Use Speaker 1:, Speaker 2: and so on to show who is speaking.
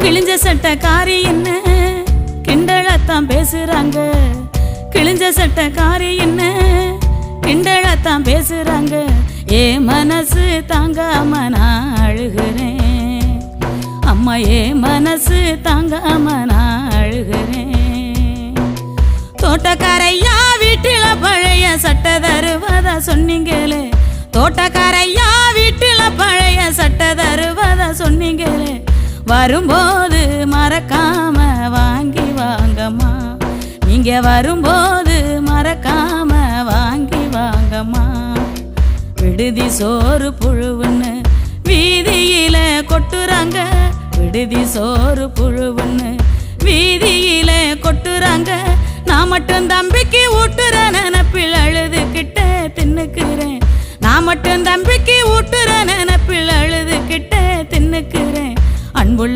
Speaker 1: கிழிஞ்ச சட்டக்காரி என்ன கிண்டலத்தான் பேசுறாங்க. கிழிஞ்ச சட்டக்காரி என்ன கிண்டலத்தான் பேசுறாங்க. ஏ மனசு தாங்காம நான் அழுகிறேன். அம்மா ஏ மனசு தாங்காம நான் அழுகிறேன். தோட்டக்காரையா வீட்டில பழைய சட்டை தருவதா சொன்னீங்களே. தோட்டக்காரையா வீட்டில பழைய சட்டை தருவதா சொன்னீங்களே. வரும்போது மறக்காம வாங்கி வாங்கம்மா. நீங்க வரும்போது மறக்காம வாங்கி வாங்கம்மா. விடுதி சோறு புழுவுன்னு வீதியில கொட்டுறாங்க. விடுதி சோறு புழுவுன்னு வீதியில கொட்டுறாங்க. நான் மட்டும் தம்பிக்கு ஊட்டுற நினப்பில் அழுதுகிட்ட தின்னுக்கிறேன். நான் மட்டும் தம்பிக்கு ஊட்டுற நினப்பில் அழுதுகிட்ட தின்னுக்கிறேன். அன்புள்ள